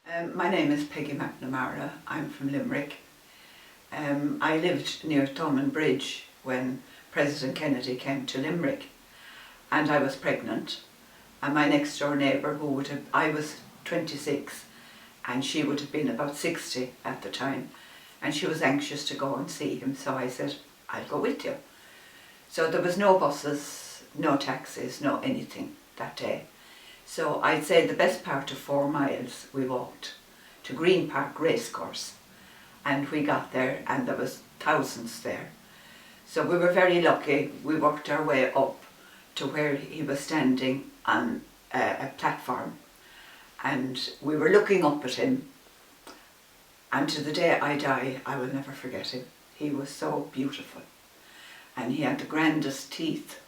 My name is Peggy McNamara. I'm from Limerick. I lived near Thomond Bridge when President Kennedy came to Limerick, and I was pregnant. And my next door neighbour, I was 26 and she would have been about 60 at the time, and she was anxious to go and see him, so I said, I'll go with you. So there was no buses, no taxis, no anything that day. So I'd say the best part of 4 miles we walked to Green Park Racecourse, and we got there and there was thousands there. So we were very lucky. We worked our way up to where he was standing on a platform, and we were looking up at him, and to the day I die I will never forget him. He was so beautiful, and he had the grandest teeth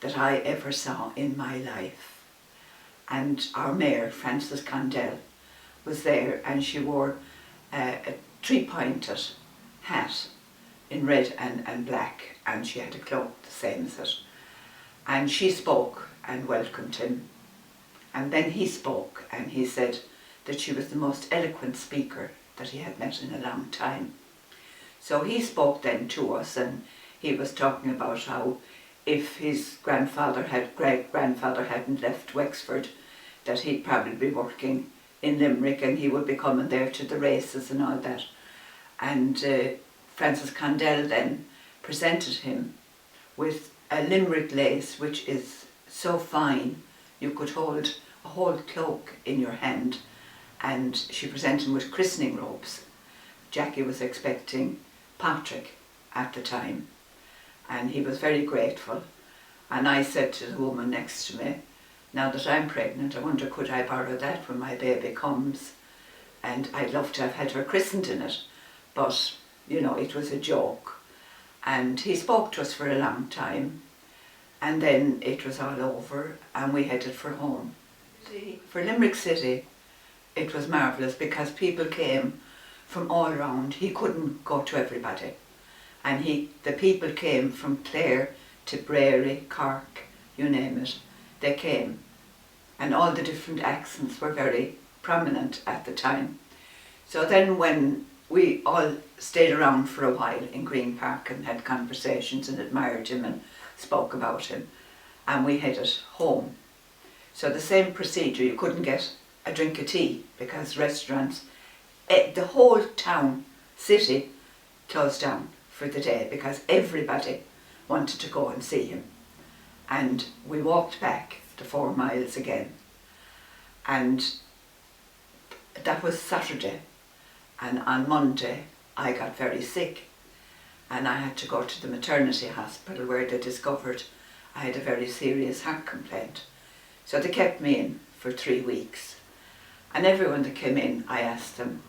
that I ever saw in my life. And our mayor, Frances Condell, was there, and she wore a 3-pointed hat in red and black, and she had a cloak the same as it. And she spoke and welcomed him. And then he spoke and he said that she was the most eloquent speaker that he had met in a long time. So he spoke then to us, and he was talking about how if his great-grandfather hadn't left Wexford, that he'd probably be working in Limerick and he would be coming there to the races and all that. And Frances Condell then presented him with a Limerick lace, which is so fine you could hold a whole cloak in your hand, and she presented him with christening robes. Jackie was expecting Patrick at the time, and he was very grateful. And I said to the woman next to me, now that I'm pregnant, I wonder could I borrow that when my baby comes, and I'd love to have had her christened in it, but you know, it was a joke. And he spoke to us for a long time, and then it was all over and we headed for home. For Limerick City it was marvellous because people came from all around. He couldn't go to everybody, and the people came from Clare to Brary, Cork, you name it, they came, and all the different accents were very prominent at the time. So then when we all stayed around for a while in Green Park and had conversations and admired him and spoke about him, and we headed home. So the same procedure, you couldn't get a drink of tea because restaurants, the whole town, city, closed down for the day because everybody wanted to go and see him. And we walked back the 4 miles again, and that was Saturday, and on Monday I got very sick and I had to go to the maternity hospital where they discovered I had a very serious heart complaint. So they kept me in for 3 weeks, and everyone that came in I asked them,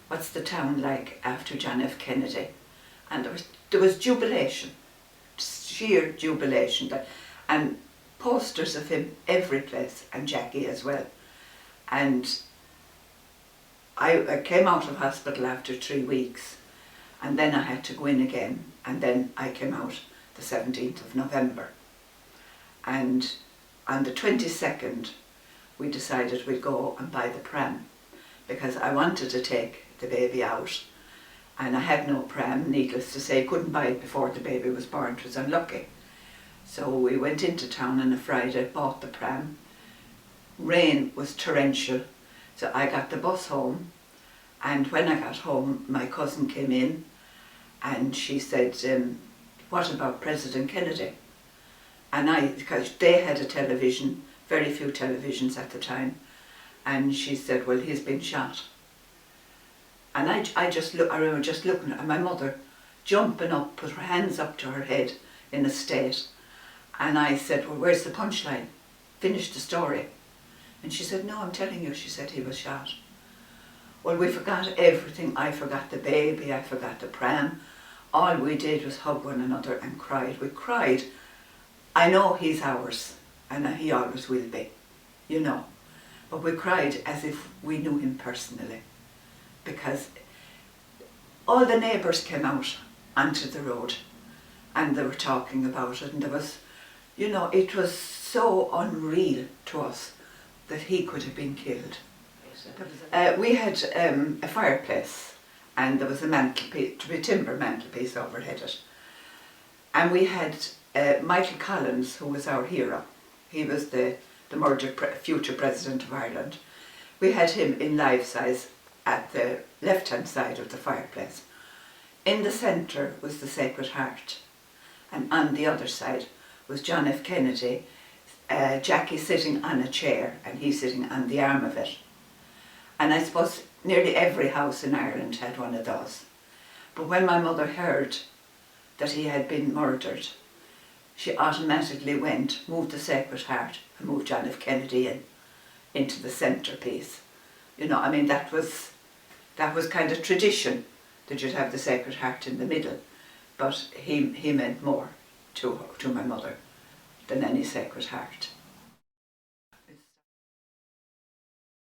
what's the town like after John F. Kennedy? And there was jubilation, sheer jubilation, and posters of him every place, and Jackie as well. And I came out of hospital after 3 weeks, and then I had to go in again, and then I came out the 17th of November. And on the 22nd we decided we'd go and buy the pram, because I wanted to take the baby out, and I had no pram, needless to say, couldn't buy it before the baby was born, it was unlucky. So we went into town on a Friday, bought the pram. Rain was torrential, so I got the bus home, and when I got home my cousin came in and she said, what about President Kennedy? And because they had a television, very few televisions at the time, and she said, well, he's been shot. And I remember just looking at my mother jumping up, put her hands up to her head in a state. And I said, well, where's the punchline? Finish the story. And she said, no, I'm telling you, she said he was shot. Well, we forgot everything. I forgot the baby, I forgot the pram. All we did was hug one another and cried. We cried. I know he's ours, and he always will be, you know. But we cried as if we knew him personally, because all the neighbours came out onto the road and they were talking about it, and there was, you know, it was so unreal to us that he could have been killed. We had a fireplace, and there was a mantelpiece, a timber mantelpiece overhead it. And we had Michael Collins, who was our hero. He was the murdered future President of Ireland. We had him in life size at the left-hand side of the fireplace. In the centre was the Sacred Heart, and on the other side was John F. Kennedy, Jackie sitting on a chair and he sitting on the arm of it. And I suppose nearly every house in Ireland had one of those. But when my mother heard that he had been murdered, she automatically moved the Sacred Heart and moved John F. Kennedy into the centrepiece. You know, I mean, that was kind of tradition, that you'd have the Sacred Heart in the middle. But he meant more to my mother than any Sacred Heart.